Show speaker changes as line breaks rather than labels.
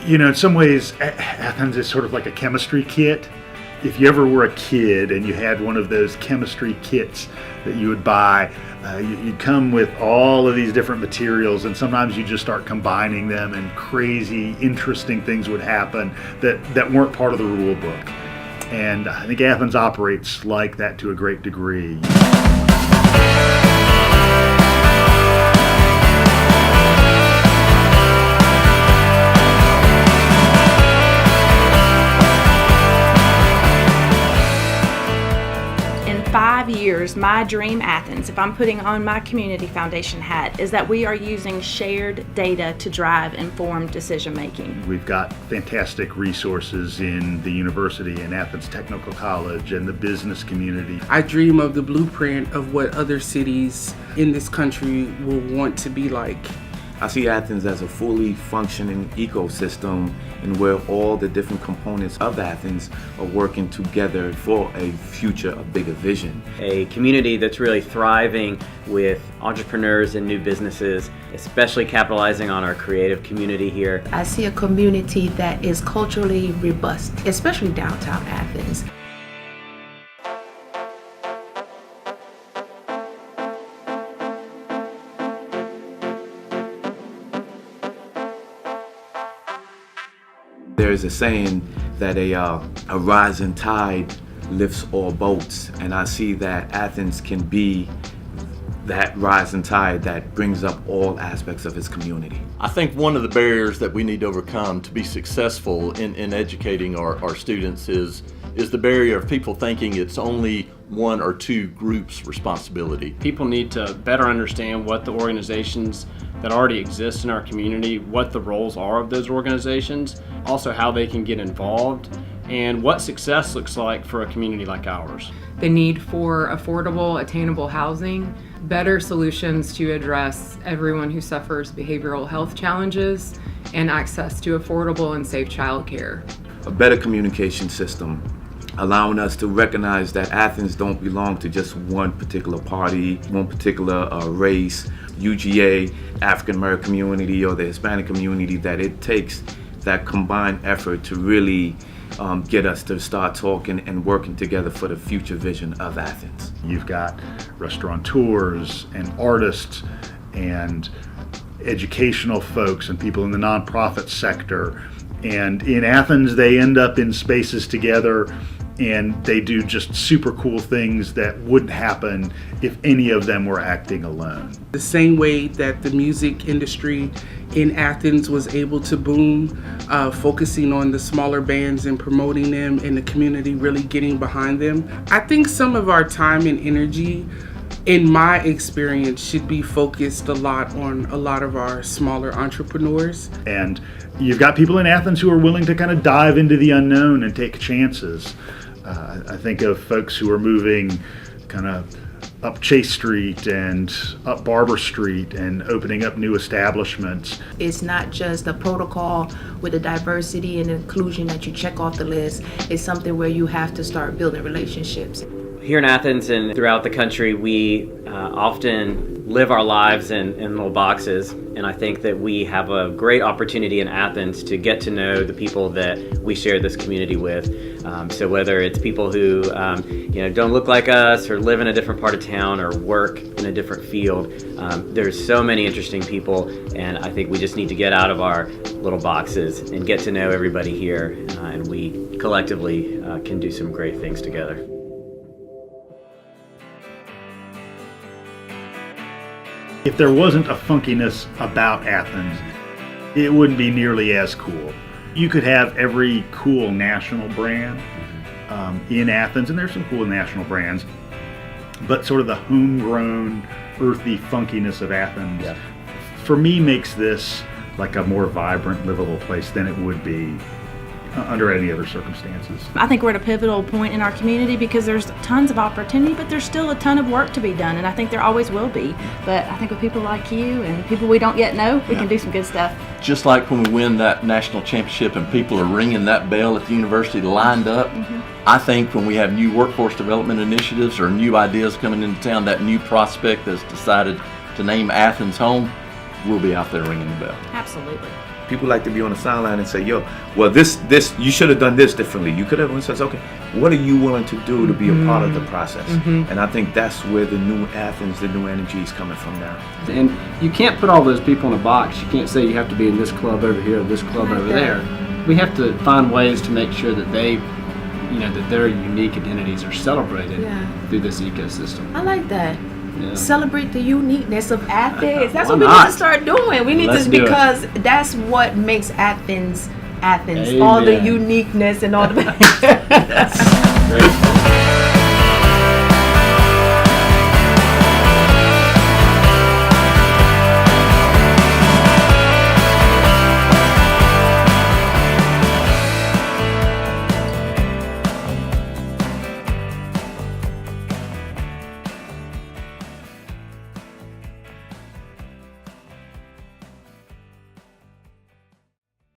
In some ways, Athens is sort of like a chemistry kit. If you ever were a kid and you had one of those chemistry kits that you would buy, you'd come with all of these different materials, and sometimes you just start combining them, and crazy, interesting things would happen that weren't part of the rule book. And I think Athens operates like that to a great degree.
In 5 years, my dream Athens, if I'm putting on my community foundation hat, is that we are using shared data to drive informed decision making.
We've got fantastic resources in the university and Athens Technical College and the business community.
I dream of the blueprint of what other cities in this country will want to be like.
I see Athens as a fully functioning ecosystem, and where all the different components of Athens are working together for a future, a bigger vision.
A community that's really thriving with entrepreneurs and new businesses, especially capitalizing on our creative community here.
I see a community that is culturally robust, especially downtown Athens.
There's a saying that a rising tide lifts all boats, and I see that Athens can be that rising tide that brings up all aspects of its community.
I think one of the barriers that we need to overcome to be successful in educating our students is the barrier of people thinking it's only one or two groups' responsibility.
People need to better understand what the organizations that already exist in our community, what the roles are of those organizations, also how they can get involved, and what success looks like for a community like ours.
The need for affordable, attainable housing, better solutions to address everyone who suffers behavioral health challenges, and access to affordable and safe childcare.
A better communication system, allowing us to recognize that Athens don't belong to just one particular party, one particular race, UGA, African American community, or the Hispanic community, that it takes that combined effort to really get us to start talking and working together for the future vision of Athens.
You've got restaurateurs and artists and educational folks and people in the nonprofit sector. And in Athens, they end up in spaces together, and they do just super cool things that wouldn't happen if any of them were acting alone.
The same way that the music industry in Athens was able to boom, focusing on the smaller bands and promoting them, and the community really getting behind them. I think some of our time and energy, in my experience, should be focused a lot on a lot of our smaller entrepreneurs.
And you've got people in Athens who are willing to kind of dive into the unknown and take chances. I think of folks who are moving kind of up Chase Street and up Barber Street and opening up new establishments.
It's not just a protocol with the diversity and inclusion that you check off the list. It's something where you have to start building relationships.
Here in Athens and throughout the country, we often live our lives in little boxes, and I think that we have a great opportunity in Athens to get to know the people that we share this community with. So whether it's people who don't look like us, or live in a different part of town, or work in a different field, there's so many interesting people, and I think we just need to get out of our little boxes and get to know everybody here, and we collectively can do some great things together.
If there wasn't a funkiness about Athens, it wouldn't be nearly as cool. You could have every cool national brand in Athens, and there's some cool national brands, but sort of the homegrown, earthy funkiness of Athens, for me, makes this like a more vibrant, livable place than it would be under any other circumstances.
I think we're at a pivotal point in our community because there's tons of opportunity, but there's still a ton of work to be done, and I think there always will be. But I think with people like you and people we don't yet know, we can do some good stuff.
Just like when we win that national championship and people are ringing that bell at the university lined up, I think when we have new workforce development initiatives or new ideas coming into town, that new prospect that's decided to name Athens home, we'll be out there ringing the bell.
Absolutely.
People like to be on the sideline and say, yo, well, this, you should have done this differently. You could have said, okay, what are you willing to do to be a part of the process? And I think that's where the new Athens, the new energy is coming from now.
And you can't put all those people in a box. You can't say you have to be in this club over here or this club over there. We have to find ways to make sure that they, that their unique identities are celebrated through this ecosystem.
I like that.
Yeah.
Celebrate the uniqueness of Athens. That's
Why
what we
not?
need to start doing. We need
Let's
to,
do it.
because that's what makes Athens. All the
Amen.
uniqueness and all the
Great.